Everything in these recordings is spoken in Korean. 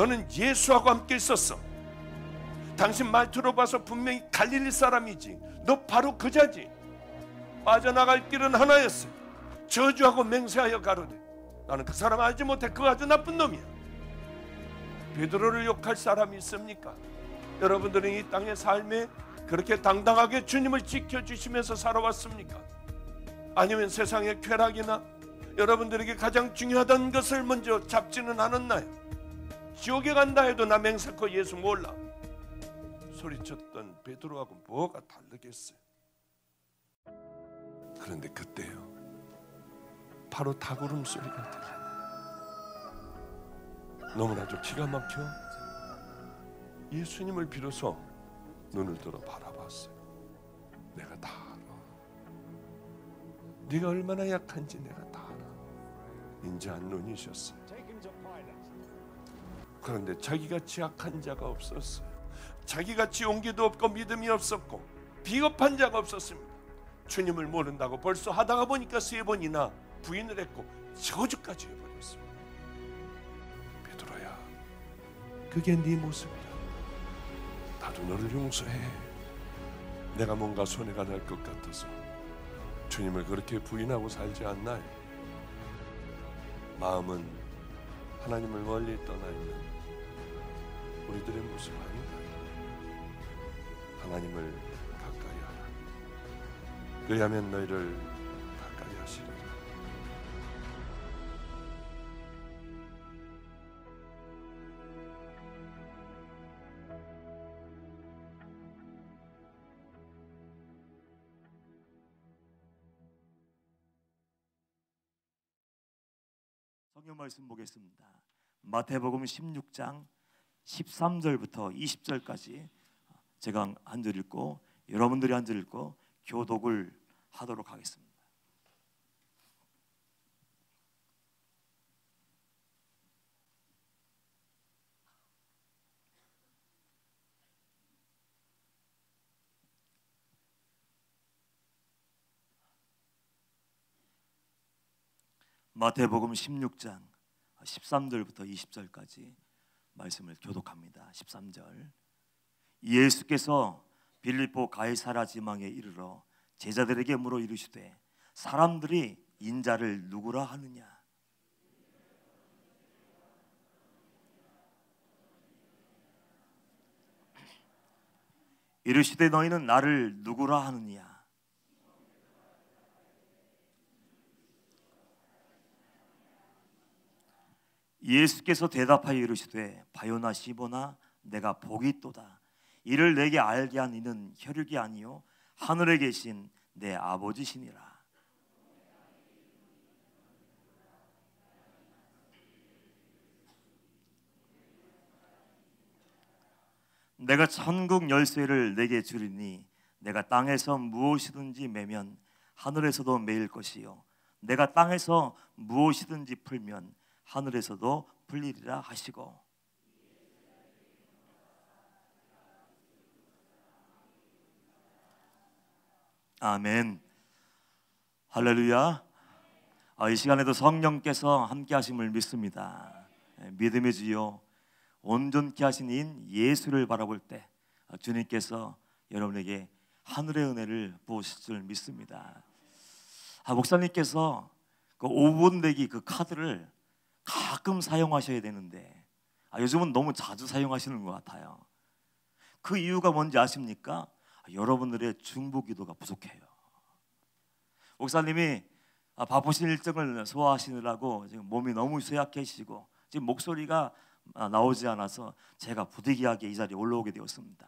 너는 예수하고 함께 있었어. 당신 말 들어봐서 분명히 갈릴리 사람이지. 너 바로 그자지. 빠져나갈 길은 하나였어. 저주하고 맹세하여 가로되 나는 그 사람 알지 못해. 그 아주 나쁜 놈이야. 베드로를 욕할 사람이 있습니까? 여러분들은 이 땅의 삶에 그렇게 당당하게 주님을 지켜주시면서 살아왔습니까? 아니면 세상의 쾌락이나 여러분들에게 가장 중요하던 것을 먼저 잡지는 않았나요? 지옥에 간다 해도 나 맹세코 예수 몰라 소리쳤던 베드로하고 뭐가 다르겠어요? 그런데 그때요, 바로 닭울음 소리가 들려요. 너무나도 기가 막혀 예수님을 비로소 눈을 들어 바라봤어요. 내가 다 알아. 네가 얼마나 약한지 내가 다 알아. 인자한 눈이셨어요. 그런데 자기같이 약한 자가 없었어요. 자기같이 용기도 없고 믿음이 없었고 비겁한 자가 없었습니다. 주님을 모른다고 벌써 하다가 보니까 3번이나 부인을 했고 저주까지 해버렸습니다. 베드로야, 그게 네 모습이야. 나도 너를 용서해. 내가 뭔가 손해가 날 것 같아서 주님을 그렇게 부인하고 살지 않나요? 마음은 하나님을 멀리 떠나 있는 우리들의 모습 아닌가요? 하나님을 가까이 하라. 그리하면 너희를 가까이 하시리라. 성경 말씀 보겠습니다. 마태복음 16장 13절부터 20절까지 제가 한 절 읽고 여러분들이 한 절 읽고 교독을 하도록 하겠습니다. 마태복음 16장 13절부터 20절까지 말씀을 교독합니다. 13절. 예수께서 빌립보 가이사라 지방에 이르러 제자들에게 물어 이르시되 사람들이 인자를 누구라 하느냐? 이르시되 너희는 나를 누구라 하느냐? 예수께서 대답하여 이르시되 바요나 시보나 내가 복이 있도다. 이를 내게 알게 한 이는 혈육이 아니요 하늘에 계신 내 아버지시니라. 내가 천국 열쇠를 내게 주리니 내가 땅에서 무엇이든지 매면 하늘에서도 매일 것이요 내가 땅에서 무엇이든지 풀면 하늘에서도 풀리리라 하시고. 아멘. 할렐루야. 이 시간에도 성령께서 함께 하심을 믿습니다. 믿음의 주요 온전케 하신 이인 예수를 바라볼 때 주님께서 여러분에게 하늘의 은혜를 부으실 줄 믿습니다. 목사님께서 그 5분 내기 그 카드를 가끔 사용하셔야 되는데 요즘은 너무 자주 사용하시는 것 같아요. 그 이유가 뭔지 아십니까? 여러분들의 중보기도가 부족해요. 목사님이 바쁘신 일정을 소화하시느라고 지금 몸이 너무 쇠약해지시고 지금 목소리가 나오지 않아서 제가 부득이하게 이 자리에 올라오게 되었습니다.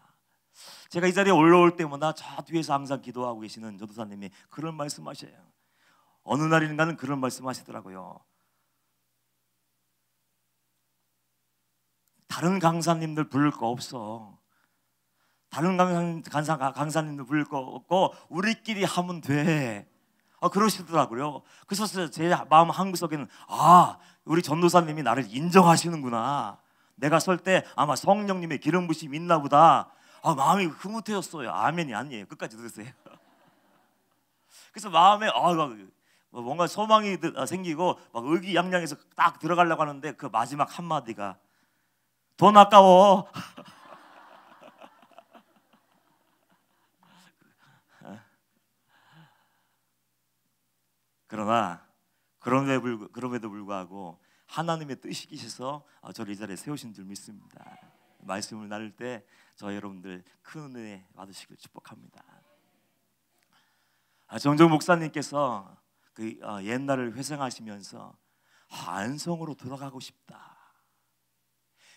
제가 이 자리에 올라올 때마다 저 뒤에서 항상 기도하고 계시는 전도사님이 그런 말씀하셔요. 어느 날인가는 그런 말씀하시더라고요. 다른 강사님들 부를 거 없어. 다른 강사님들 부를 거 없고 우리끼리 하면 돼. 그러시더라고요. 그래서 제 마음 한구석에는 우리 전도사님이 나를 인정하시는구나. 내가 설 때 아마 성령님의 기름 부심이 있나 보다. 마음이 흐뭇해졌어요. 아멘이 아니에요. 끝까지 들으세요. 그래서 마음에 뭔가 소망이 생기고 막 의기양양해서 딱 들어가려고 하는데 그 마지막 한마디가 돈 아까워. 그러나 그럼에도 불구하고 하나님의 뜻이기셔서 저를 이 자리에 세우신 줄 믿습니다. 말씀을 나눌 때 저 여러분들 큰 은혜 받으시길 축복합니다. 정정 목사님께서 그 옛날을 회상하시면서 안성으로 돌아가고 싶다.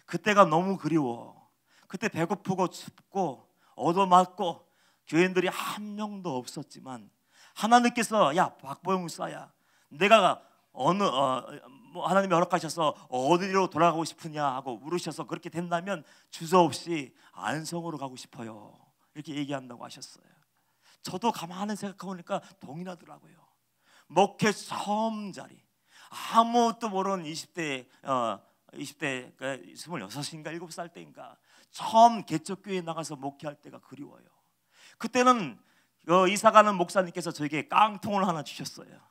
그때가 너무 그리워. 그때 배고프고 춥고 얻어맞고 교인들이 한 명도 없었지만 하나님께서 야 박보영 목사야, 내가 하나님이 허락하셔서 어디로 돌아가고 싶으냐 하고 물으셔서 그렇게 된다면 주저없이 안성으로 가고 싶어요. 이렇게 얘기한다고 하셨어요. 저도 가만히 생각해보니까 동일하더라고요. 목회 처음 자리, 아무것도 모르는 20대 26인가 7살 때인가 처음 개척교회에 나가서 목회할 때가 그리워요. 그때는 이사가는 목사님께서 저에게 깡통을 하나 주셨어요.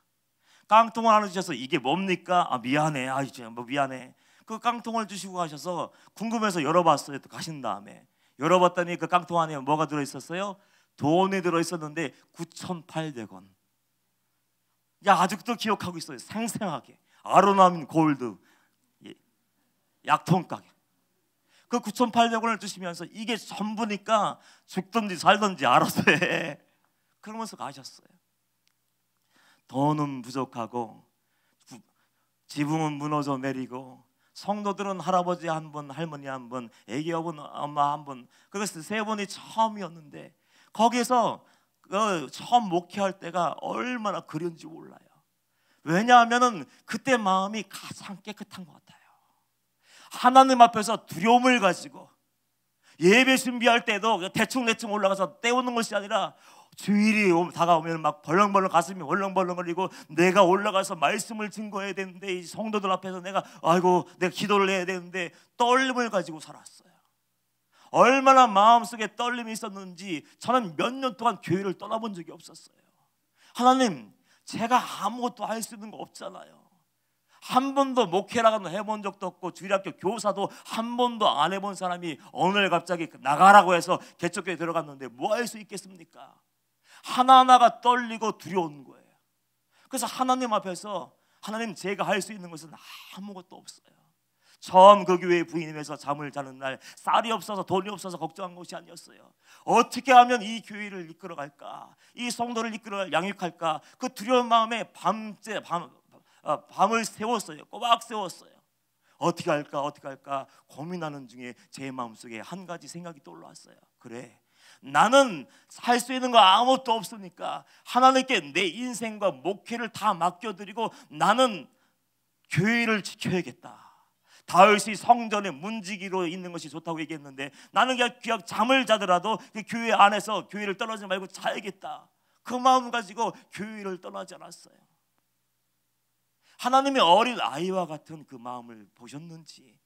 깡통을 하나 주셔서 이게 뭡니까? 미안해. 이제 미안해. 그 깡통을 주시고 가셔서 궁금해서 열어봤어요. 또 가신 다음에 열어봤더니 그 깡통 안에 뭐가 들어있었어요? 돈이 들어있었는데 9,800원. 아직도 기억하고 있어요. 생생하게. 아로나민 골드 약통 가격. 그 9,800원을 주시면서 이게 전부니까 죽든지 살든지 알아서 해. 그러면서 가셨어요. 돈은 부족하고 지붕은 무너져 내리고 성도들은 할아버지 한 분, 할머니 한 분, 애기 엄마 한 분, 그래서 3분이 처음이었는데 거기서 처음 목회할 때가 얼마나 그리운지 몰라요. 왜냐하면은 그때 마음이 가장 깨끗한 것 같아요. 하나님 앞에서 두려움을 가지고 예배 준비할 때도 대충 올라가서 때우는 것이 아니라 주일이 다가오면 막 벌렁벌렁 가슴이 벌렁벌렁거리고 내가 올라가서 말씀을 증거해야 되는데 이 성도들 앞에서 내가 기도를 해야 되는데 떨림을 가지고 살았어요. 얼마나 마음속에 떨림이 있었는지 저는 몇 년 동안 교회를 떠나본 적이 없었어요. 하나님, 제가 아무것도 할 수 있는 거 없잖아요. 한 번도 목회라고는 해본 적도 없고 주일학교 교사도 한 번도 안 해본 사람이 어느 날 갑자기 나가라고 해서 개척교회 들어갔는데 뭐 할 수 있겠습니까? 하나하나가 떨리고 두려운 거예요. 그래서 하나님 앞에서 하나님, 제가 할 수 있는 것은 아무것도 없어요. 처음 그 교회에 부임해서 잠을 자는 날 쌀이 없어서 돈이 없어서 걱정한 것이 아니었어요. 어떻게 하면 이 교회를 이끌어갈까, 이 성도를 양육할까, 그 두려운 마음에 밤을 세웠어요. 꼬박 세웠어요. 어떻게 할까 고민하는 중에 제 마음속에 한 가지 생각이 떠올랐어요. 그래, 나는 할 수 있는 거 아무것도 없으니까 하나님께 내 인생과 목회를 다 맡겨드리고 나는 교회를 지켜야겠다. 다윗이 성전에 문지기로 있는 것이 좋다고 얘기했는데 나는 그냥 잠을 자더라도 그 교회 안에서 교회를 떠나지 말고 자야겠다. 그 마음 가지고 교회를 떠나지 않았어요. 하나님의 어린 아이와 같은 그 마음을 보셨는지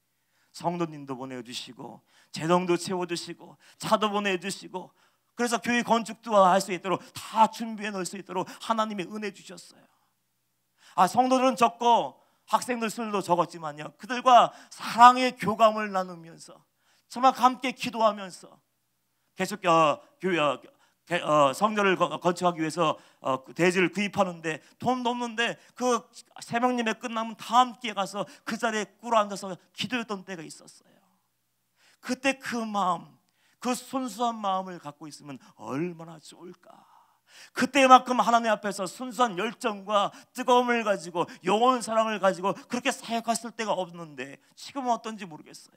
성도님도 보내주시고 재정도 채워주시고 차도 보내주시고 그래서 교회 건축도 할 수 있도록 다 준비해 놓을 수 있도록 하나님의 은혜 주셨어요. 성도들은 적고 학생들 수도 적었지만요, 그들과 사랑의 교감을 나누면서 정말 함께 기도하면서 계속 성전을 건축하기 위해서 대지를 구입하는데 돈도 없는데 그 새벽예배 끝나면 다 함께 가서 그 자리에 꿇어 앉아서 기도했던 때가 있었어요. 그때 그 마음, 그 순수한 마음을 갖고 있으면 얼마나 좋을까. 그때만큼 하나님 앞에서 순수한 열정과 뜨거움을 가지고 영원 사랑을 가지고 그렇게 사역했을 때가 없는데 지금은 어떤지 모르겠어요.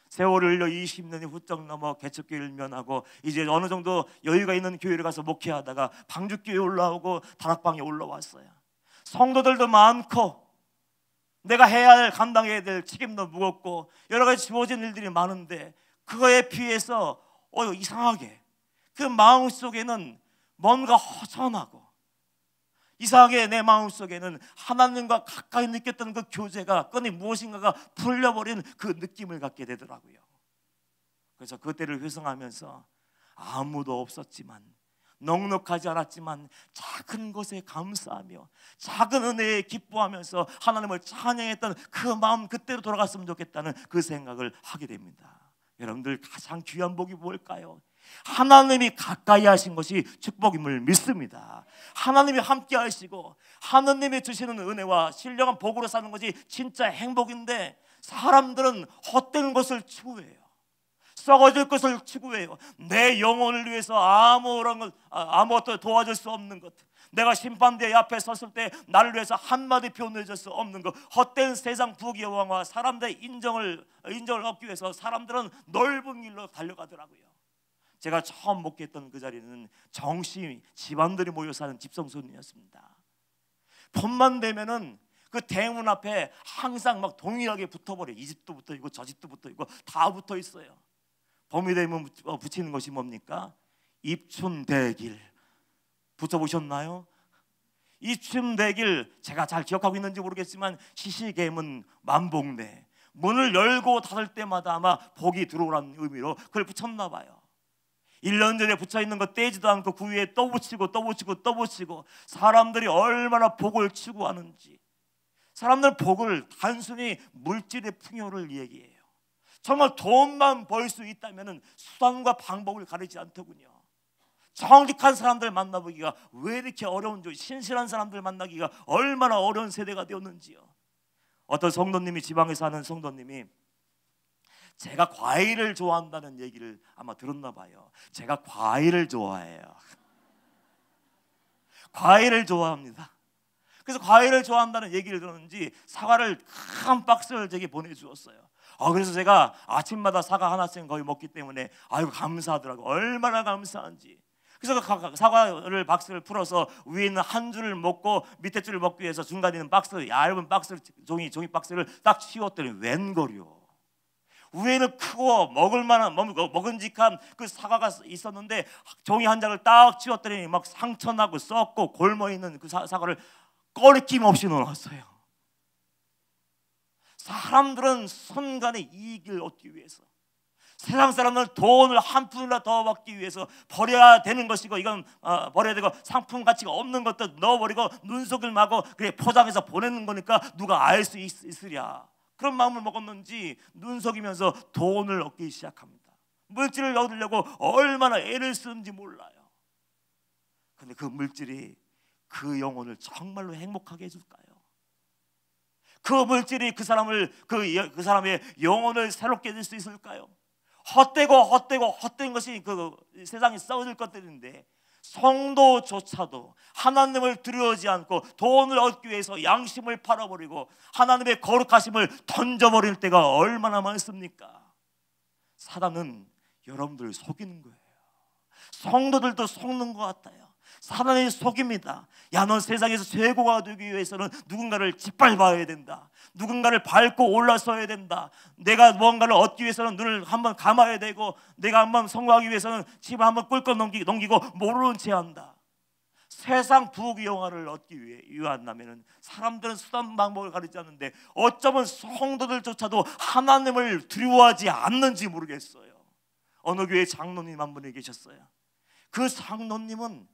세월을 흘려 20년이 훌쩍 넘어 개척교회를 면하고 이제 어느 정도 여유가 있는 교회를 가서 목회하다가 방주교회에 올라오고 다락방에 올라왔어요. 성도들도 많고 내가 해야 할, 감당해야 될 책임도 무겁고 여러 가지 주어진 일들이 많은데 그거에 비해서 이상하게 그 마음속에는 뭔가 허전하고 이상하게 내 마음속에는 하나님과 가까이 느꼈던 그 교제가 끈이 무엇인가가 풀려버린 그 느낌을 갖게 되더라고요. 그래서 그때를 회상하면서 아무도 없었지만 넉넉하지 않았지만 작은 것에 감사하며 작은 은혜에 기뻐하면서 하나님을 찬양했던 그 마음 그때로 돌아갔으면 좋겠다는 그 생각을 하게 됩니다. 여러분들 가장 귀한 복이 뭘까요? 하나님이 가까이 하신 것이 축복임을 믿습니다. 하나님이 함께 하시고 하나님이 주시는 은혜와 신령한 복으로 사는 것이 진짜 행복인데, 사람들은 헛된 것을 추구해요. 썩어질 것을 추구해요. 내 영혼을 위해서 아무것도 도와줄 수 없는 것, 내가 심판대 앞에 섰을 때 나를 위해서 한마디 표현해줄 수 없는 것, 헛된 세상 부귀영화와 사람들의 인정을 얻기 위해서 사람들은 넓은 길로 달려가더라고요. 제가 처음 목회했던 그 자리는 정시 집안들이 모여 사는 집성촌이었습니다. 봄만 되면은 그 대문 앞에 항상 막 동일하게 붙어버려요. 이 집도 붙어 있고 저 집도 붙어 있고 다 붙어 있어요. 봄이 되면 붙이는 것이 뭡니까? 입춘대길. 붙여보셨나요? 입춘대길, 제가 잘 기억하고 있는지 모르겠지만 시시개문 만복내, 문을 열고 닫을 때마다 아마 복이 들어오라는 의미로 그걸 붙였나 봐요. 1년 전에 붙여있는 거 떼지도 않고 그 위에 또 붙이고 또 붙이고 또 붙이고, 사람들이 얼마나 복을 추구하는지. 사람들은 복을 단순히 물질의 풍요를 얘기해요. 정말 돈만 벌 수 있다면 수단과 방법을 가리지 않더군요. 정직한 사람들 만나보기가 왜 이렇게 어려운지, 신실한 사람들 만나기가 얼마나 어려운 세대가 되었는지요. 어떤 성도님이, 지방에 사는 성도님이 제가 과일을 좋아한다는 얘기를 아마 들었나 봐요. 제가 과일을 좋아해요. 과일을 좋아합니다. 그래서 과일을 좋아한다는 얘기를 들었는지 사과를 큰 박스를 제게 보내주었어요. 그래서 제가 아침마다 사과 하나씩 거의 먹기 때문에 아유 감사하더라고요. 얼마나 감사한지. 그래서 그 사과를 박스를 풀어서 위에 있는 한 줄을 먹고 밑에 줄을 먹기 위해서 중간에 있는 박스, 얇은 박스를, 종이 박스를 딱 치웠더니 웬걸요, 위에는 크고 먹을만한 먹은직한 그 사과가 있었는데 종이 한 장을 딱 치웠더니 막 상처나고 썩고 골머있는 그 사과를 꺼리낌 없이 넣어놨어요. 사람들은 순간의 이익을 얻기 위해서, 세상 사람들은 돈을 한 푼이나 더 받기 위해서 버려야 되는 것이고, 이건 버려야 되고 상품 가치가 없는 것도 넣어버리고 눈속을 마고 그래 포장해서 보내는 거니까 누가 알 수 있으랴, 그런 마음을 먹었는지 눈속이면서 돈을 얻기 시작합니다. 물질을 얻으려고 얼마나 애를 쓰는지 몰라요. 그런데 그 물질이 그 영혼을 정말로 행복하게 해줄까요? 그 물질이 그 사람의 영혼을 새롭게 해줄 수 있을까요? 헛된 것이 그 세상에 썩어질 것들인데, 성도조차도 하나님을 두려워하지 않고 돈을 얻기 위해서 양심을 팔아버리고 하나님의 거룩하심을 던져버릴 때가 얼마나 많습니까? 사단은 여러분들을 속이는 거예요. 성도들도 속는 것 같아요. 사단이 속입니다. 야, 넌 세상에서 최고가 되기 위해서는 누군가를 짓밟아야 된다, 누군가를 밟고 올라서야 된다, 내가 무언가를 얻기 위해서는 눈을 한번 감아야 되고, 내가 한번 성공하기 위해서는 집을 한번 꿀꺽 넘기고 모르는 채 한다. 세상 부귀영화를 얻기 위한다면 사람들은 수단 방법을 가리지 않는데, 어쩌면 성도들조차도 하나님을 두려워하지 않는지 모르겠어요. 어느 교회 장로님 한 분이 계셨어요. 그 장로님은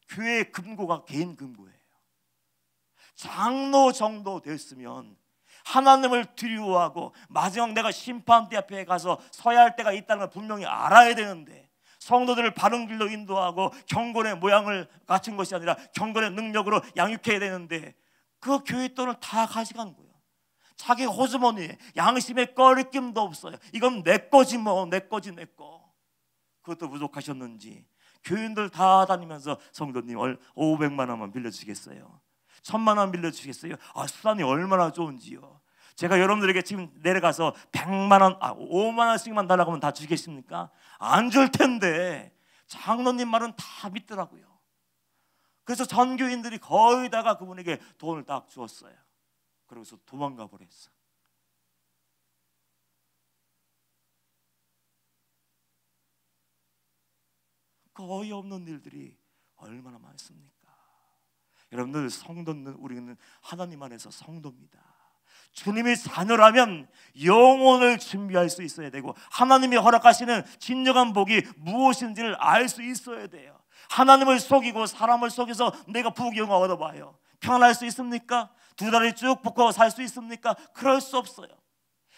교회 금고가 개인 금고예요. 장로 정도 됐으면 하나님을 두려워하고 마지막 내가 심판대 앞에 가서 서야 할 때가 있다는 걸 분명히 알아야 되는데, 성도들을 바른 길로 인도하고 경건의 모양을 갖춘 것이 아니라 경건의 능력으로 양육해야 되는데, 그 교회 돈을 다 가져간 거예요. 자기 호주머니에 양심의 꺼리낌도 없어요. 이건 내 거지 뭐, 내 거지 내 거. 그것도 부족하셨는지 교인들 다 다니면서 성도님 500만 원만 빌려주시겠어요? 1000만 원 빌려주시겠어요? 수단이 얼마나 좋은지요. 제가 여러분들에게 지금 내려가서 100만 원, 5만 원씩만 달라고 하면 다 주시겠습니까? 안 줄 텐데 장로님 말은 다 믿더라고요. 그래서 전교인들이 거의 다가 그분에게 돈을 딱 주었어요. 그러고서 도망가 버렸어요. 그 어이없는 일들이 얼마나 많습니까? 여러분들, 성도는, 우리는 하나님 안에서 성도입니다. 주님의 자녀라면 영혼을 준비할 수 있어야 되고, 하나님이 허락하시는 진정한 복이 무엇인지를 알 수 있어야 돼요. 하나님을 속이고 사람을 속여서 내가 부귀영화 얻어봐요. 평안할 수 있습니까? 두 다리 쭉 뻗고 살 수 있습니까? 그럴 수 없어요.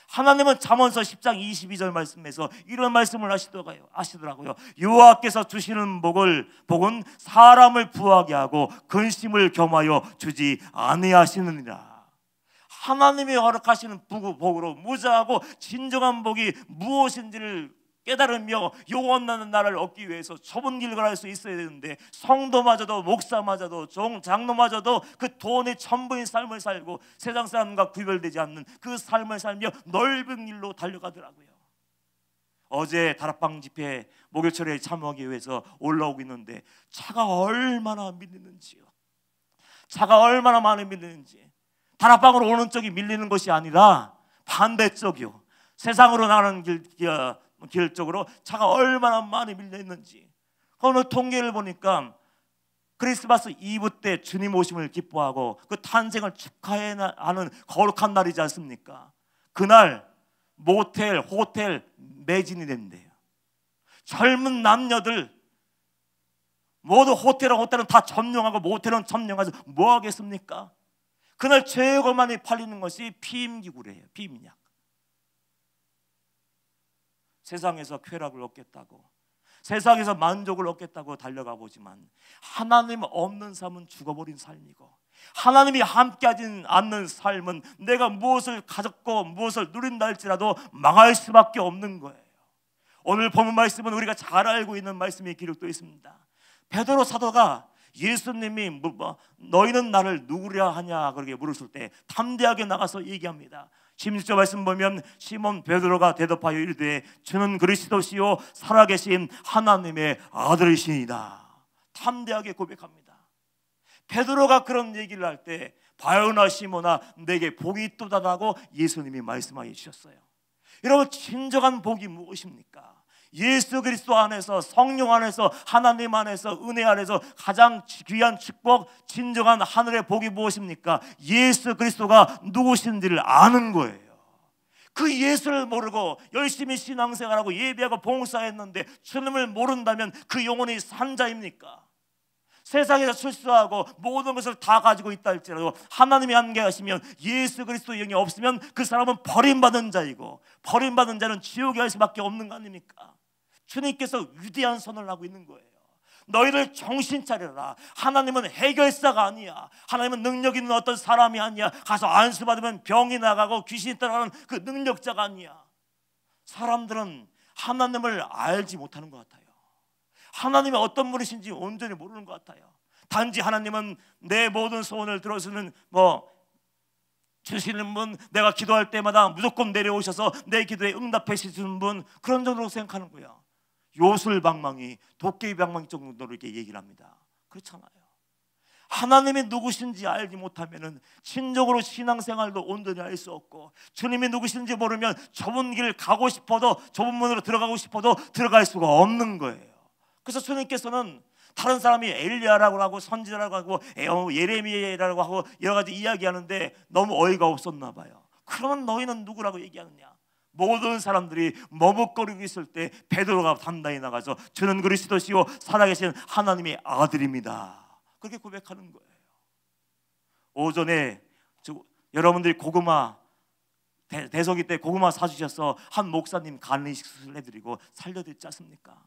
하나님은 잠언서 10장 22절 말씀에서 이런 말씀을 하시더라고요. 여호와께서 주시는 복은 사람을 부하게 하고 근심을 겸하여 주지 아니하시느니라. 하나님이 허락하시는 복으로 무자하고 진정한 복이 무엇인지를 깨달으며 영원한 나를 얻기 위해서 좁은 길 걸을 수 있어야 되는데, 성도마저도 목사마저도 장로마저도 그 돈의 전부인 삶을 살고 세상 사람과 구별되지 않는 그 삶을 살며 넓은 길로 달려가더라고요. 어제 다락방 집회 목요철에 참여하기 위해서 올라오고 있는데 차가 얼마나 밀리는지요. 차가 얼마나 많이 밀리는지. 다락방으로 오는 쪽이 밀리는 것이 아니라 반대쪽이요, 세상으로 나가는 길 쪽으로 차가 얼마나 많이 밀려 있는지. 오늘 통계를 보니까 크리스마스 이브 때 주님 오심을 기뻐하고 그 탄생을 축하하는 거룩한 날이지 않습니까? 그날 모텔, 호텔 매진이 된대요. 젊은 남녀들 모두 호텔은 다 점령하고 모텔은 점령해서 뭐 하겠습니까? 그날 최고 많이 팔리는 것이 피임기구래요. 피임약. 세상에서 쾌락을 얻겠다고, 세상에서 만족을 얻겠다고 달려가 보지만 하나님 없는 삶은 죽어버린 삶이고, 하나님이 함께하지 않는 삶은 내가 무엇을 가졌고 무엇을 누린다 할지라도 망할 수밖에 없는 거예요. 오늘 본문 말씀은 우리가 잘 알고 있는 말씀이 기록되어 있습니다. 베드로 사도가 예수님이 너희는 나를 누구랴 하냐 그렇게 물었을 때 담대하게 나가서 얘기합니다. 16절 말씀 보면 시몬 베드로가 대답하여 이르되 주는 그리스도시요 살아계신 하나님의 아들이시니이다. 담대하게 고백합니다. 베드로가 그런 얘기를 할 때 바요나 시몬아 내게 복이 있도다라고 예수님이 말씀하여 주셨어요. 여러분, 진정한 복이 무엇입니까? 예수 그리스도 안에서, 성령 안에서, 하나님 안에서, 은혜 안에서 가장 귀한 축복, 진정한 하늘의 복이 무엇입니까? 예수 그리스도가 누구신지를 아는 거예요. 그 예수를 모르고 열심히 신앙생활하고 예배하고 봉사했는데 주님을 모른다면 그 영혼이 산자입니까? 세상에서 출세하고 모든 것을 다 가지고 있다 할지라도 하나님이 함께하시면, 예수 그리스도 영이 없으면 그 사람은 버림받은 자이고, 버림받은 자는 지옥에 갈 수밖에 없는 거 아닙니까? 주님께서 위대한 선언을 하고 있는 거예요. 너희들 정신 차려라. 하나님은 해결사가 아니야. 하나님은 능력 있는 어떤 사람이 아니야. 가서 안수받으면 병이 나가고 귀신이 떠나가는 그 능력자가 아니야. 사람들은 하나님을 알지 못하는 것 같아요. 하나님이 어떤 분이신지 온전히 모르는 것 같아요. 단지 하나님은 내 모든 소원을 들어주는 주시는 분, 내가 기도할 때마다 무조건 내려오셔서 내 기도에 응답해 주시는 분, 그런 정도로 생각하는 거야. 요술방망이, 도깨비 방망이 정도로 이렇게 얘기를 합니다. 그렇잖아요. 하나님이 누구신지 알지 못하면은 진정으로 신앙생활도 온전히 할 수 없고, 주님이 누구신지 모르면 좁은 길 가고 싶어도, 좁은 문으로 들어가고 싶어도 들어갈 수가 없는 거예요. 그래서 주님께서는 다른 사람이 엘리야라고 하고 선지자라고 하고 예레미야라고 하고 여러 가지 이야기하는데 너무 어이가 없었나 봐요. 그러면 너희는 누구라고 얘기하느냐? 모든 사람들이 머뭇거리고 있을 때 베드로가 단단히 나가서 주는 그리스도시요 살아계신 하나님의 아들입니다. 그렇게 고백하는 거예요. 오전에 여러분들이 고구마 대서기 때 고구마 사주셔서 한 목사님 간이식을 해드리고 살려드렸지 않습니까?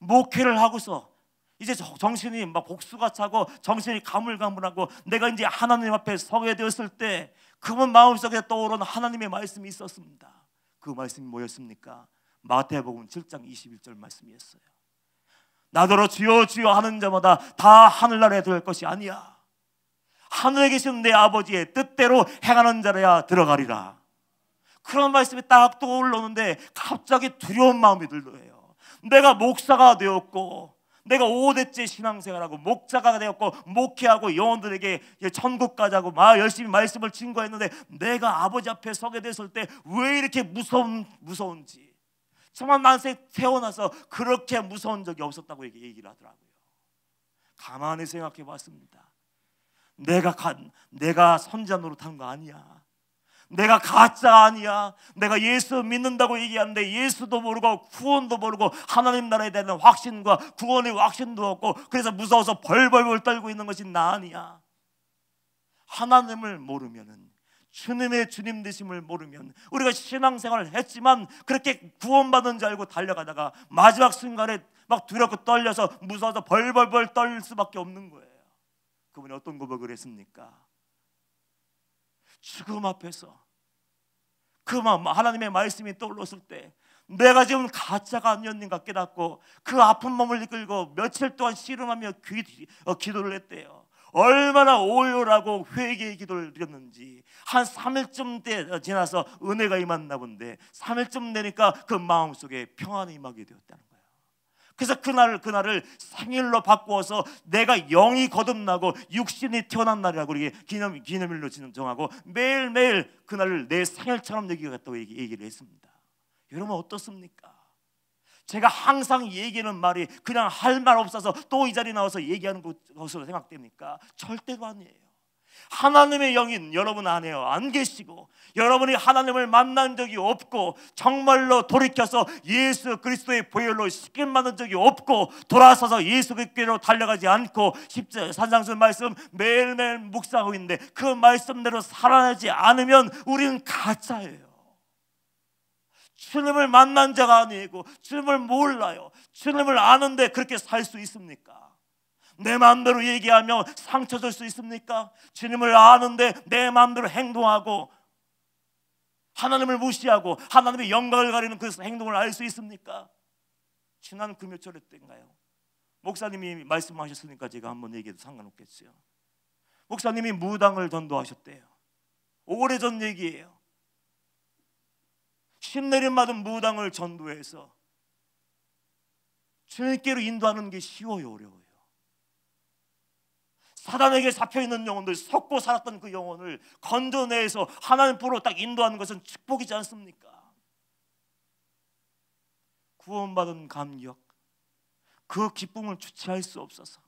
목회를 하고서 이제 정신이 막 복수가 차고 정신이 가물가물하고 내가 이제 하나님 앞에 서게 되었을 때 그분 마음속에 떠오르는 하나님의 말씀이 있었습니다. 그 말씀이 뭐였습니까? 마태복음 7장 21절 말씀이었어요. 나더러 주여 주여 하는 자마다 다 하늘나라에 들어갈 것이 아니야. 하늘에 계신 내 아버지의 뜻대로 행하는 자라야 들어가리라. 그런 말씀이 딱 떠올르는데 갑자기 두려운 마음이 들더래요. 내가 목사가 되었고, 내가 5대째 신앙생활하고 목자가 되었고 목회하고 영혼들에게 천국 가자고 열심히 말씀을 증거했는데 내가 아버지 앞에 서게 됐을 때 왜 이렇게 무서운지, 정말 난생 태어나서 그렇게 무서운 적이 없었다고 얘기를 하더라고요. 가만히 생각해 봤습니다. 내가 선지자 노릇한 거 아니야. 내가 가짜 아니야. 내가 예수 믿는다고 얘기하는데 예수도 모르고 구원도 모르고 하나님 나라에 대한 확신과 구원의 확신도 없고, 그래서 무서워서 벌벌벌 떨고 있는 것이 나 아니야. 하나님을 모르면은, 주님의 주님 되심을 모르면, 우리가 신앙생활을 했지만 그렇게 구원받은 줄 알고 달려가다가 마지막 순간에 막 두렵고 떨려서 무서워서 벌벌벌 떨 수밖에 없는 거예요. 그분이 어떤 고백을 했습니까? 죽음 앞에서 그 하나님의 말씀이 떠올랐을 때 내가 지금 가짜가 아니었는가 깨닫고 그 아픈 몸을 이끌고 며칠 동안 씨름하며 기도를 했대요. 얼마나 오열하고 회개의 기도를 드렸는지. 한 3일쯤 때 지나서 은혜가 임했나 본데 3일쯤 되니까 그 마음속에 평안이 임하게 되었다는 거예요. 그래서 그날을 생일로 바꾸어서 내가 영이 거듭나고 육신이 태어난 날이라고 이렇게 기념일로 정하고 매일매일 그날을 내 생일처럼 여기겠다고 얘기를 했습니다. 여러분 어떻습니까? 제가 항상 얘기하는 말이 그냥 할 말 없어서 또 이 자리에 나와서 얘기하는 것으로 생각됩니까? 절대로 아니에요. 하나님의 영이 여러분 안에요 안 계시고, 여러분이 하나님을 만난 적이 없고 정말로 돌이켜서 예수 그리스도의 보혈로 씻김 받은 적이 없고 돌아서서 예수 그리스도로 달려가지 않고 산상수 말씀 매일매일 묵상하고 있는데 그 말씀대로 살아나지 않으면 우리는 가짜예요. 주님을 만난 자가 아니고 주님을 몰라요. 주님을 아는데 그렇게 살 수 있습니까? 내 마음대로 얘기하며 상처 줄 수 있습니까? 주님을 아는데 내 마음대로 행동하고 하나님을 무시하고 하나님의 영광을 가리는 그 행동을 알 수 있습니까? 지난 금요철 때인가요? 목사님이 말씀하셨으니까 제가 한번 얘기해도 상관없겠어요. 목사님이 무당을 전도하셨대요. 오래전 얘기예요. 신내림 받은 무당을 전도해서 주님께로 인도하는 게 쉬워요, 어려워요? 사단에게 잡혀있는 영혼들, 섞고 살았던 그 영혼을 건져내서 하나님 보러 딱 인도하는 것은 축복이지 않습니까? 구원받은 감격, 그 기쁨을 주체할 수 없어서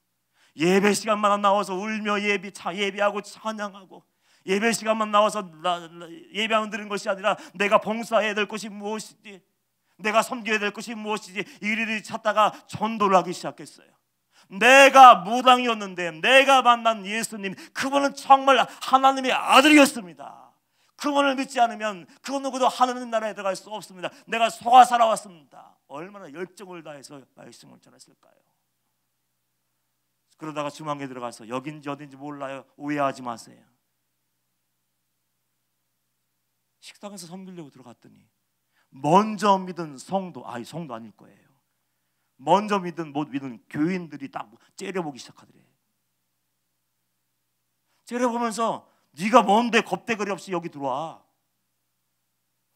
예배 시간만 나와서 울며 예배하고 찬양하고, 예배 시간만 나와서 예배하면 되는 것이 아니라 내가 봉사해야 될 것이 무엇이지, 내가 섬겨야 될 것이 무엇이지 이리저리 찾다가 전도를 하기 시작했어요. 내가 무당이었는데 내가 만난 예수님, 그분은 정말 하나님의 아들이었습니다. 그분을 믿지 않으면 그 누구도 하나님 나라에 들어갈 수 없습니다. 내가 속아 살아왔습니다. 얼마나 열정을 다해서 말씀을 전했을까요? 그러다가 주방에 들어가서 여긴지 어딘지 몰라요, 오해하지 마세요. 식당에서 섬기려고 들어갔더니 먼저 믿은 성도 아닐 거예요. 먼저 믿은 교인들이 딱 째려보기 시작하더래요. 째려보면서 네가 뭔데 겁대거리 없이 여기 들어와?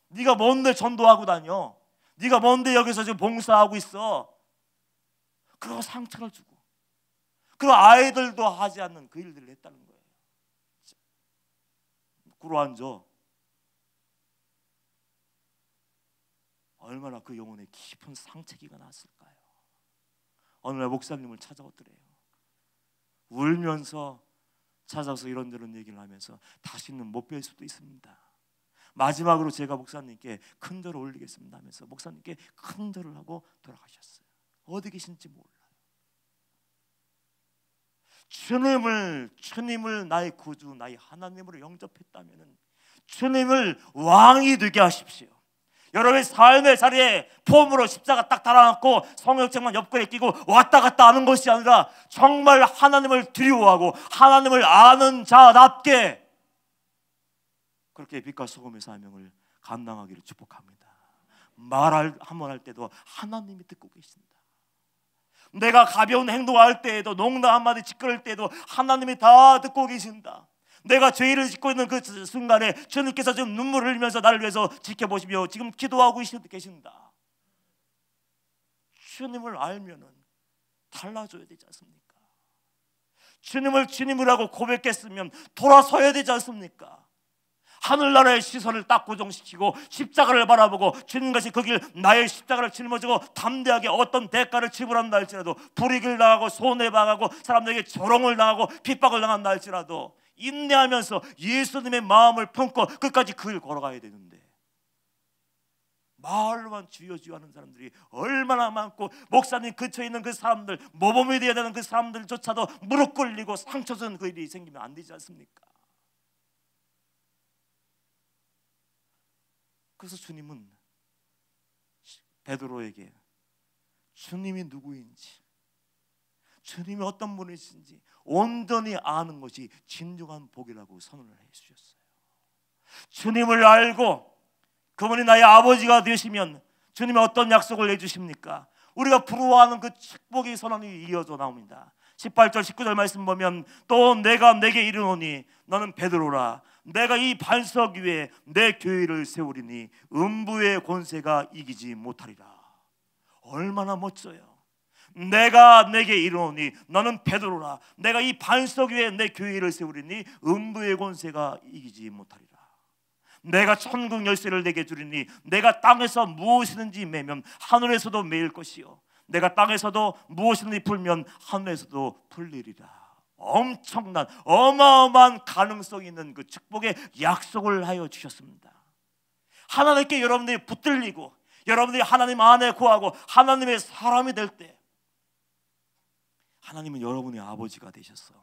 네가 뭔데 전도하고 다녀? 네가 뭔데 여기서 지금 봉사하고 있어? 그러고 상처를 주고, 그 아이들도 하지 않는 그 일들을 했다는 거예요. 꿇어앉아. 얼마나 그 영혼에 깊은 상처기가 났을까요? 어느 날 목사님을 찾아오더래요. 울면서 찾아서 이런저런 얘기를 하면서 다시는 못 뵐 수도 있습니다. 마지막으로 제가 목사님께 큰 절을 올리겠습니다 하면서 목사님께 큰 절을 하고 돌아가셨어요. 어디 계신지 몰라요. 주님을 나의 구주, 나의 하나님으로 영접했다면 주님을 왕이 되게 하십시오. 여러분의 삶의 자리에 폼으로 십자가 딱 달아놨고 성경책만 옆구리에 끼고 왔다 갔다 하는 것이 아니라 정말 하나님을 두려워하고 하나님을 아는 자답게 그렇게 빛과 소금의 사명을 감당하기를 축복합니다. 한번 할 때도 하나님이 듣고 계신다. 내가 가벼운 행동할 때에도, 농담 한마디 짓거릴 때에도 하나님이 다 듣고 계신다. 내가 죄를 짓고 있는 그 순간에 주님께서 지금 눈물을 흘리면서 나를 위해서 지켜보시며 지금 기도하고 계신다. 주님을 알면은 달라져야 되지 않습니까? 주님을 주님이라고 고백했으면 돌아서야 되지 않습니까? 하늘나라의 시선을 딱 고정시키고 십자가를 바라보고 주님같이 그 길 나의 십자가를 짊어지고 담대하게 어떤 대가를 지불한다 할지라도 불이익을 당하고 손해당하고 사람들에게 조롱을 당하고 핍박을 당한다 할지라도 인내하면서 예수님의 마음을 품고 끝까지 그 길 걸어가야 되는데, 말로만 주여 주여 하는 사람들이 얼마나 많고, 목사님 근처에 있는 그 사람들, 모범이 되어야 되는 그 사람들조차도 무릎 꿇리고 상처 주는 그 일이 생기면 안 되지 않습니까? 그래서 주님은 베드로에게 주님이 누구인지, 주님이 어떤 분이신지 온전히 아는 것이 진정한 복이라고 선언을 해 주셨어요. 주님을 알고 그분이 나의 아버지가 되시면 주님이 어떤 약속을 해주십니까? 우리가 부러워하는 그 축복의 선언이 이어져 나옵니다. 18절 19절 말씀 보면, 또 내가 내게 이르노니 너는 베드로라. 내가 이 반석 위에 내 교회를 세우리니 음부의 권세가 이기지 못하리라. 얼마나 멋져요. 내가 내게 이르노니 너는 베드로라. 내가 이 반석 위에 내 교회를 세우리니 음부의 권세가 이기지 못하리라. 내가 천국 열쇠를 내게 주리니 내가 땅에서 무엇이든지 매면 하늘에서도 매일 것이요, 내가 땅에서도 무엇이든지 풀면 하늘에서도 풀리리라. 엄청난 어마어마한 가능성이 있는 그 축복의 약속을 하여 주셨습니다. 하나님께 여러분들이 붙들리고 여러분들이 하나님 안에 거하고 하나님의 사람이 될 때, 하나님은 여러분의 아버지가 되셨어.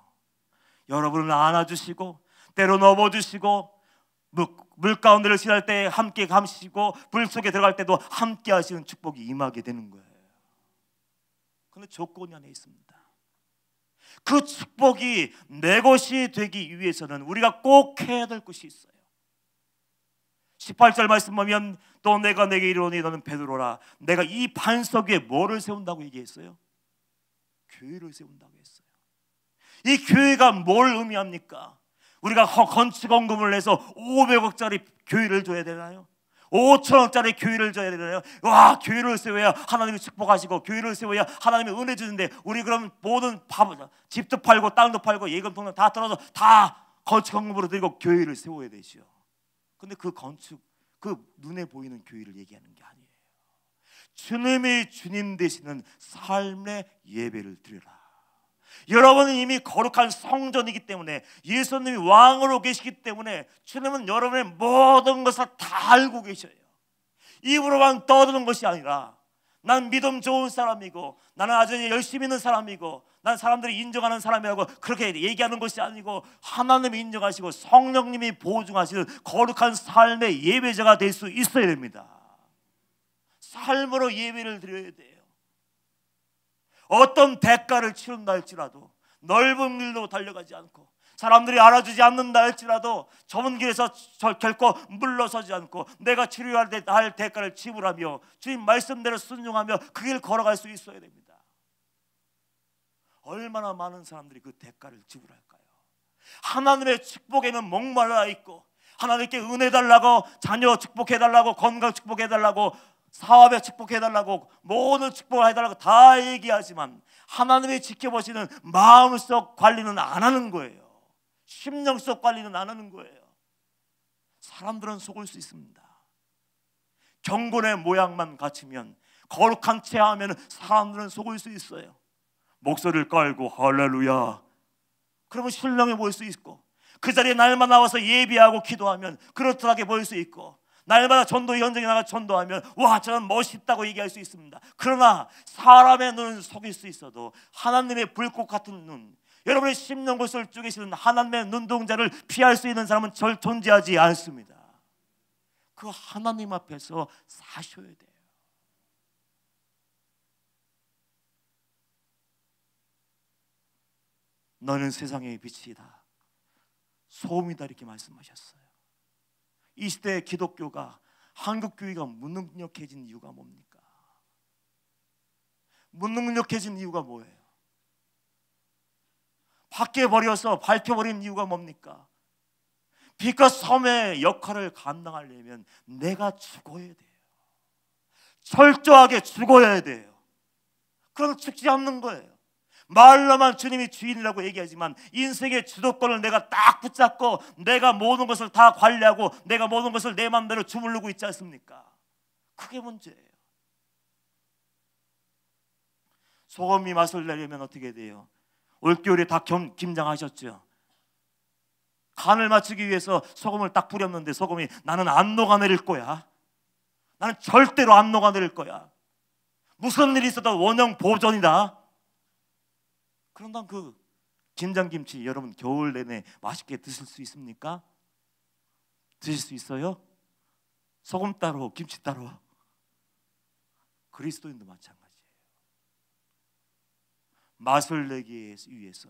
여러분을 안아주시고 때로 업어주시고 물 가운데를 지날 때 함께 감시고 불 속에 들어갈 때도 함께 하시는 축복이 임하게 되는 거예요. 그런데 조건이 안에 있습니다. 그 축복이 내 것이 되기 위해서는 우리가 꼭 해야 될 것이 있어요. 18절 말씀 보면, 또 내가 내게 이르노니 너는 베드로라. 내가 이 반석 위에 뭐를 세운다고 얘기했어요? 교회를 세운다고 했어요. 이 교회가 뭘 의미합니까? 우리가 건축원금을 내서 500억짜리 교회를 줘야 되나요? 5천억짜리 교회를 줘야 되나요? 와, 교회를 세워야 하나님이 축복하시고 교회를 세워야 하나님이 은혜 주는데, 우리 그럼 모든 집도 팔고 땅도 팔고 예금통도 다 떨어서 다 건축원금으로 들고 교회를 세워야 되죠. 근데 그 눈에 보이는 교회를 얘기하는 게 아니에요. 주님이 주님 되시는 삶의 예배를 드려라. 여러분은 이미 거룩한 성전이기 때문에, 예수님이 왕으로 계시기 때문에 주님은 여러분의 모든 것을 다 알고 계셔요. 입으로만 떠드는 것이 아니라, 난 믿음 좋은 사람이고 나는 아주 열심히 있는 사람이고 난 사람들이 인정하는 사람이라고 그렇게 얘기하는 것이 아니고, 하나님이 인정하시고 성령님이 보증하시는 거룩한 삶의 예배자가 될 수 있어야 됩니다. 삶으로 예배를 드려야 돼요. 어떤 대가를 치른다 할지라도 넓은 길로 달려가지 않고, 사람들이 알아주지 않는다 할지라도 좁은 길에서 결코 물러서지 않고 내가 치료해야 할 대가를 지불하며 주님 말씀대로 순종하며 그 길 걸어갈 수 있어야 됩니다. 얼마나 많은 사람들이 그 대가를 지불할까요? 하나님의 축복에는 목말라 있고, 하나님께 은혜 달라고, 자녀 축복해달라고, 건강 축복해달라고, 사업에 축복해달라고, 모든 축복을 해달라고 다 얘기하지만 하나님이 지켜보시는 마음속 관리는 안 하는 거예요. 심령속 관리는 안 하는 거예요. 사람들은 속을 수 있습니다. 경건의 모양만 갖추면, 거룩한 채 하면 사람들은 속을 수 있어요. 목소리를 깔고 할렐루야 그러면 신령해 보일 수 있고, 그 자리에 날마다 나와서 예비하고 기도하면 그렇게 보일 수 있고, 날마다 전도 현장에 나가 전도하면 와, 저는 멋있다고 얘기할 수 있습니다. 그러나 사람의 눈은 속일 수 있어도 하나님의 불꽃 같은 눈, 여러분의 심령곳을 쪼개시는 하나님의 눈동자를 피할 수 있는 사람은 존재하지 않습니다. 그 하나님 앞에서 사셔야 돼요. 너는 세상의 빛이다, 소음이다, 이렇게 말씀하셨어요. 이 시대에 기독교가, 한국교회가 무능력해진 이유가 뭡니까? 무능력해진 이유가 뭐예요? 밖에 버려서 밝혀버린 이유가 뭡니까? 빛과 섬의 역할을 감당하려면 내가 죽어야 돼요. 철저하게 죽어야 돼요. 그럼 죽지 않는 거예요. 말로만 주님이 주인이라고 얘기하지만 인생의 주도권을 내가 딱 붙잡고 내가 모든 것을 다 관리하고 내가 모든 것을 내 마음대로 주무르고 있지 않습니까? 그게 문제예요. 소금이 맛을 내려면 어떻게 돼요? 올겨울에 다 김장하셨죠? 간을 맞추기 위해서 소금을 딱 뿌렸는데 소금이 나는 안 녹아내릴 거야. 나는 절대로 안 녹아내릴 거야. 무슨 일이 있어도 원형 보존이다. 그런다 그 김장김치 여러분 겨울 내내 맛있게 드실 수 있습니까? 드실 수 있어요? 소금 따로 김치 따로. 그리스도인도 마찬가지예요. 맛을 내기 위해서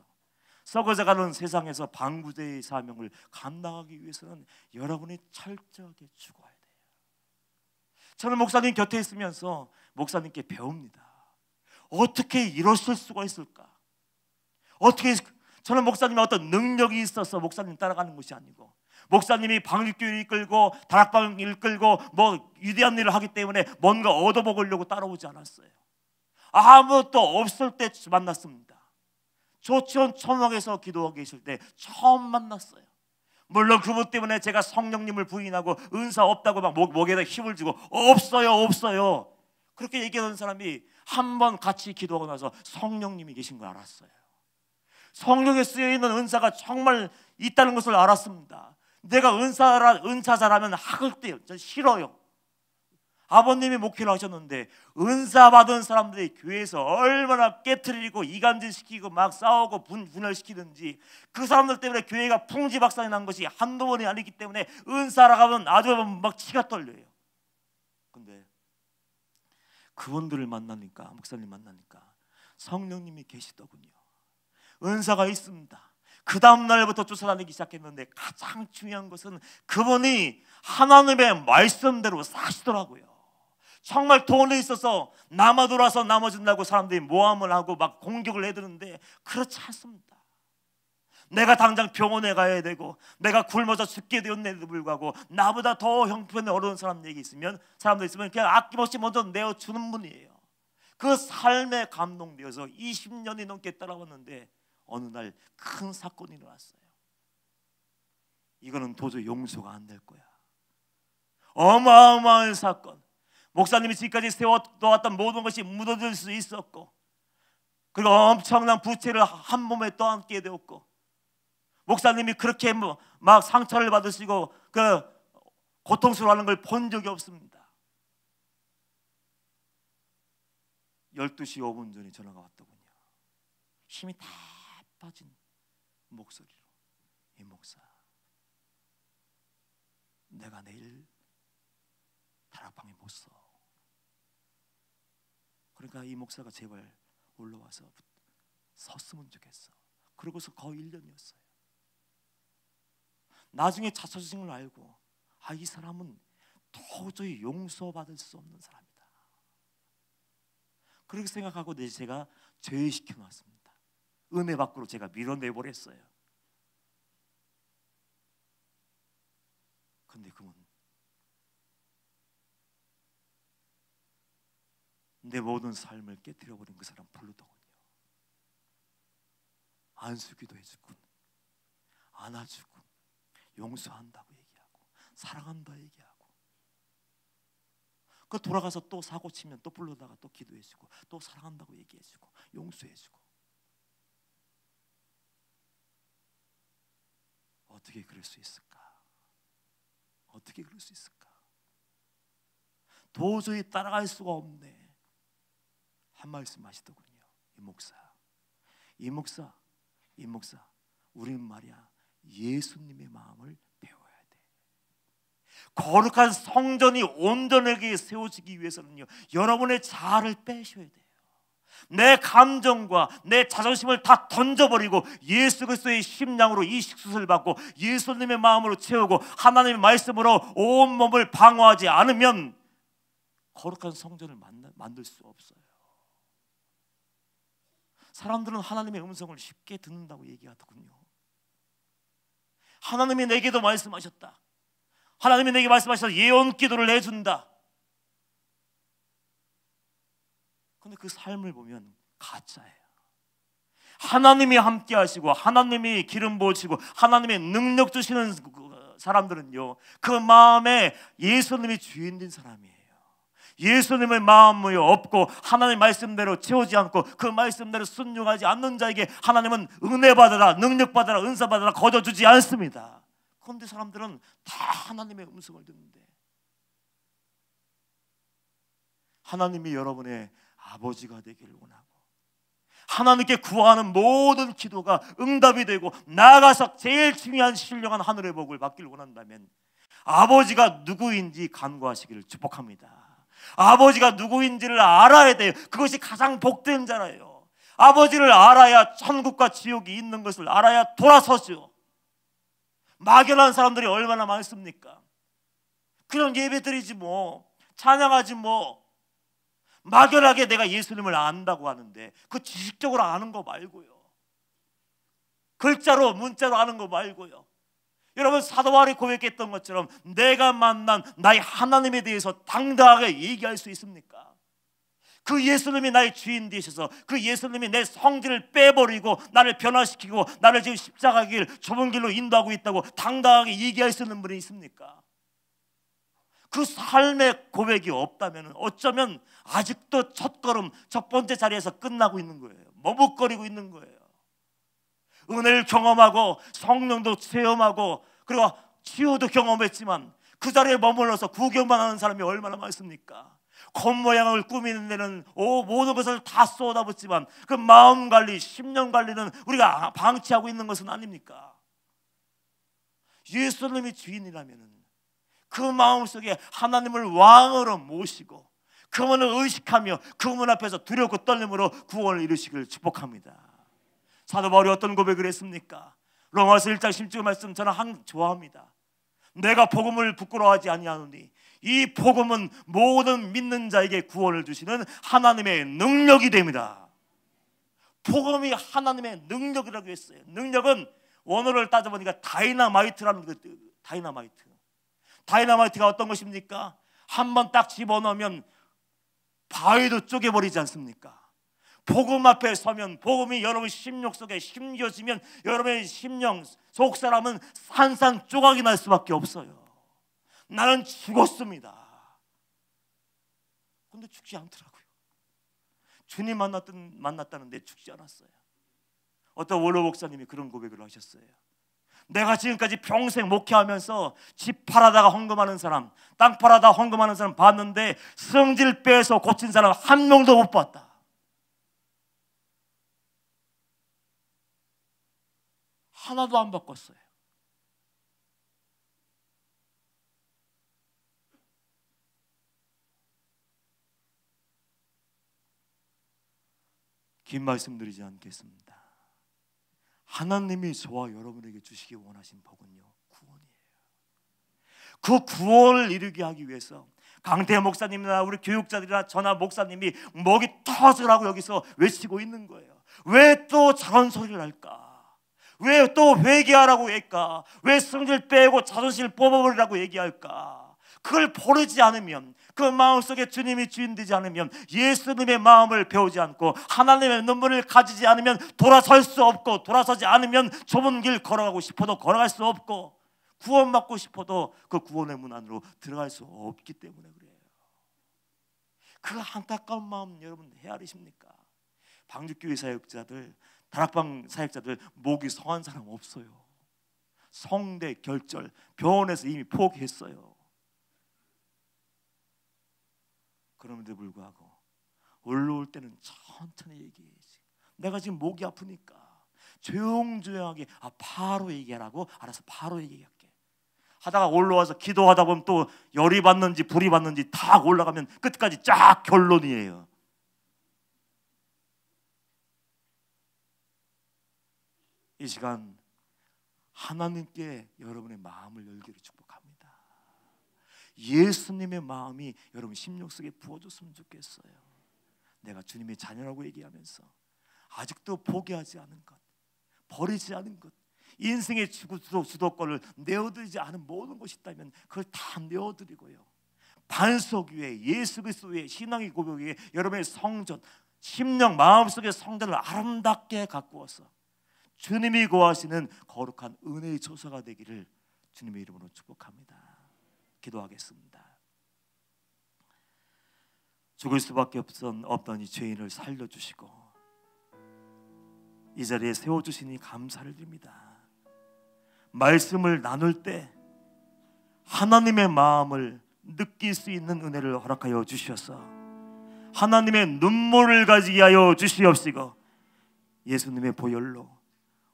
썩어져가는 세상에서 방구제의 사명을 감당하기 위해서는 여러분이 철저하게 죽어야 돼요. 저는 목사님 곁에 있으면서 목사님께 배웁니다. 어떻게 이러실 수가 있을까? 어떻게 저는 목사님의 어떤 능력이 있어서 목사님 따라가는 것이 아니고 목사님이 방일교회를 이끌고 다락방을 이끌고 뭐 위대한 일을 하기 때문에 뭔가 얻어먹으려고 따라오지 않았어요. 아무것도 없을 때 만났습니다. 조치원 초막에서 기도하고 계실 때 처음 만났어요. 물론 그분 때문에 제가 성령님을 부인하고 은사 없다고 막 목에다 힘을 주고 없어요 그렇게 얘기하는 사람이 한 번 같이 기도하고 나서 성령님이 계신 걸 알았어요. 성령에 쓰여있는 은사가 정말 있다는 것을 알았습니다. 내가 은사자라면 학을 때요. 저 싫어요. 아버님이 목회를 하셨는데 은사 받은 사람들이 교회에서 얼마나 깨트리고 이간질시키고 막 싸우고 분열시키든지 그 사람들 때문에 교회가 풍지박산이 난 것이 한두 번이 아니기 때문에 은사라고 하면 아주 막 치가 떨려요. 근데 그분들을 만나니까 목사님 만나니까 성령님이 계시더군요. 은사가 있습니다. 그 다음 날부터 쫓아다니기 시작했는데 가장 중요한 것은 그분이 하나님의 말씀대로 사시더라고요. 정말 돈이 있어서 남아 돌아서 나머진다고 사람들이 모함을 하고 막 공격을 해드는데 그렇지 않습니다. 내가 당장 병원에 가야 되고 내가 굶어서 죽게 되었는데도 불구하고 나보다 더 형편이 어려운 사람 얘기 있으면 사람들 있으면 그냥 아낌없이 먼저 내어주는 분이에요. 그 삶에 감동되어서 20년이 넘게 따라왔는데 어느 날 큰 사건이 일어났어요. 이거는 도저히 용서가 안 될 거야. 어마어마한 사건. 목사님이 지금까지 세워놓았던 모든 것이 무너질 수 있었고 그리고 엄청난 부채를 한 몸에 떠안게 되었고 목사님이 그렇게 막 상처를 받으시고 그 고통스러워하는 걸 본 적이 없습니다. 12시 5분 전에 전화가 왔더군요. 힘이 다 빠진 목소리로 이 목사 내가 내일 다락방에 못 서. 그러니까 이 목사가 제발 올라와서 섰으면 좋겠어. 그러고서 거의 1년이었어요. 나중에 자초지종을 알고 이 사람은 도저히 용서받을 수 없는 사람이다. 그렇게 생각하고 제가 제외시켜 놨습니다. 은혜 밖으로 제가 밀어내버렸어요. 근데 그분 내 모든 삶을 깨뜨려버린 그 사람 부르더군요. 안수기도 해주고 안아주고 용서한다고 얘기하고 사랑한다 얘기하고 그 돌아가서 또 사고 치면 또 불러다가 또 기도해주고 또 사랑한다고 얘기해주고 용서해주고 어떻게 그럴 수 있을까? 어떻게 그럴 수 있을까? 도저히 따라갈 수가 없네. 한 말씀 하시더군요. 이 목사 우리는 말이야 예수님의 마음을 배워야 돼. 거룩한 성전이 온전하게 세워지기 위해서는요 여러분의 자아를 빼셔야 돼요. 내 감정과 내 자존심을 다 던져버리고 예수 그리스도의 심장으로 이 식수를 받고 예수님의 마음으로 채우고 하나님의 말씀으로 온 몸을 방어하지 않으면 거룩한 성전을 만들 수 없어요. 사람들은 하나님의 음성을 쉽게 듣는다고 얘기하더군요. 하나님이 내게도 말씀하셨다. 하나님이 내게 말씀하셔서 예언 기도를 해준다. 근데 그 삶을 보면 가짜예요. 하나님이 함께 하시고 하나님이 기름 부으시고 하나님의 능력 주시는 사람들은요 그 마음에 예수님이 주인된 사람이에요. 예수님의 마음이 없고 하나님의 말씀대로 채우지 않고 그 말씀대로 순종하지 않는 자에게 하나님은 은혜 받아라 능력 받아라 은사 받아라 거둬주지 않습니다. 그런데 사람들은 다 하나님의 음성을 듣는데, 하나님이 여러분의 아버지가 되기를 원하고 하나님께 구하는 모든 기도가 응답이 되고 나아가서 제일 중요한 신령한 하늘의 복을 받기를 원한다면 아버지가 누구인지 간구하시기를 축복합니다. 아버지가 누구인지를 알아야 돼요. 그것이 가장 복된 자라요. 아버지를 알아야 천국과 지옥이 있는 것을 알아야 돌아서죠. 막연한 사람들이 얼마나 많습니까? 그냥 예배드리지 뭐, 찬양하지 뭐, 막연하게 내가 예수님을 안다고 하는데 그 지식적으로 아는 거 말고요, 글자로 문자로 아는 거 말고요. 여러분, 사도 바울이 고백했던 것처럼 내가 만난 나의 하나님에 대해서 당당하게 얘기할 수 있습니까? 그 예수님이 나의 주인 되셔서 그 예수님이 내 성질을 빼버리고 나를 변화시키고 나를 지금 십자가 길 좁은 길로 인도하고 있다고 당당하게 얘기할 수 있는 분이 있습니까? 그 삶의 고백이 없다면 어쩌면 아직도 첫걸음, 첫 번째 자리에서 끝나고 있는 거예요. 머뭇거리고 있는 거예요. 은혜를 경험하고 성령도 체험하고 그리고 치유도 경험했지만 그 자리에 머물러서 구경만 하는 사람이 얼마나 많습니까? 겉모양을 꾸미는 데는 모든 것을 다 쏟아붓지만 그 마음 관리, 심령 관리는 우리가 방치하고 있는 것은 아닙니까? 예수님이 주인이라면 그 마음속에 하나님을 왕으로 모시고 그분을 의식하며 그분 앞에서 두렵고 떨림으로 구원을 이루시기를 축복합니다. 사도 바울이 어떤 고백을 했습니까? 로마서 1장 10절 말씀 저는 항상 좋아합니다. 내가 복음을 부끄러워하지 아니하노니 이 복음은 모든 믿는 자에게 구원을 주시는 하나님의 능력이 됩니다. 복음이 하나님의 능력이라고 했어요. 능력은 원어를 따져보니까 다이나마이트라는 것. 다이나마이트가 어떤 것입니까? 한번 딱 집어넣으면 바위도 쪼개버리지 않습니까? 복음 앞에 서면, 복음이 여러분 심령 속에 심겨지면 여러분의 심령 속 사람은 산산조각이 날 수밖에 없어요. 나는 죽었습니다. 근데 죽지 않더라고요. 주님 만났다는데 죽지 않았어요. 어떤 원로 목사님이 그런 고백을 하셨어요. 내가 지금까지 평생 목회하면서 집 팔아다가 헌금하는 사람, 땅 팔아다 헌금하는 사람 봤는데 성질 빼서 고친 사람 한 명도 못 봤다. 하나도 안 바꿨어요. 긴 말씀드리지 않겠습니다. 하나님이 저와 여러분에게 주시기 원하신 복은요, 구원이에요. 그 구원을 이루게 하기 위해서 강태 목사님이나 우리 교육자들이나 저나 목사님이 목이 터지라고 여기서 외치고 있는 거예요. 왜 또 저런 소리를 할까? 왜 또 회개하라고 할까? 왜 성질 빼고 자존심을 뽑아버리라고 얘기할까? 그걸 버리지 않으면, 그 마음속에 주님이 주인 되지 않으면, 예수님의 마음을 배우지 않고 하나님의 눈물을 가지지 않으면 돌아설 수 없고, 돌아서지 않으면 좁은 길 걸어가고 싶어도 걸어갈 수 없고, 구원받고 싶어도 그 구원의 문 안으로 들어갈 수 없기 때문에 그래요. 그 안타까운 마음 여러분 헤아리십니까? 방주교회 사역자들, 다락방 사역자들 목이 성한 사람 없어요. 성대, 결절, 병원에서 이미 포기했어요. 그럼에도 불구하고 올라올 때는 천천히 얘기해야지. 내가 지금 목이 아프니까 조용조용하게 바로 얘기하라고 알아서 바로 얘기할게 하다가 올라와서 기도하다 보면 또 열이 받는지 불이 받는지 다 올라가면 끝까지 쫙 결론이에요. 이 시간 하나님께 여러분의 마음을 열기를 축복합니다. 예수님의 마음이 여러분 심령 속에 부어졌으면 좋겠어요. 내가 주님의 자녀라고 얘기하면서 아직도 포기하지 않은 것, 버리지 않은 것, 인생의 주도권을 내어드리지 않은 모든 것이 있다면 그걸 다 내어드리고요, 반석 위에 예수 그리스도 위에 신앙의 고백 위에 여러분의 성전, 심령 마음속의 성전을 아름답게 가꾸어서 주님이 구하시는 거룩한 은혜의 조서가 되기를 주님의 이름으로 축복합니다. 기도하겠습니다. 죽을 수밖에 없던 이 죄인을 살려주시고 이 자리에 세워주시니 감사를 드립니다. 말씀을 나눌 때 하나님의 마음을 느낄 수 있는 은혜를 허락하여 주셔서 하나님의 눈물을 가지게 하여 주시옵시고 예수님의 보혈로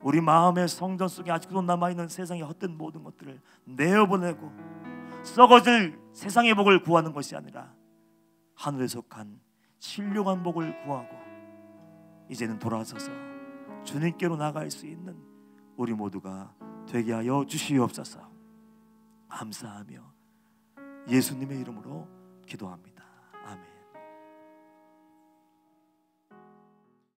우리 마음의 성전 속에 아직도 남아있는 세상의 헛된 모든 것들을 내어보내고 썩어질 세상의 복을 구하는 것이 아니라 하늘에 속한 신령한 복을 구하고 이제는 돌아서서 주님께로 나갈 수 있는 우리 모두가 되게 하여 주시옵소서. 감사하며 예수님의 이름으로 기도합니다.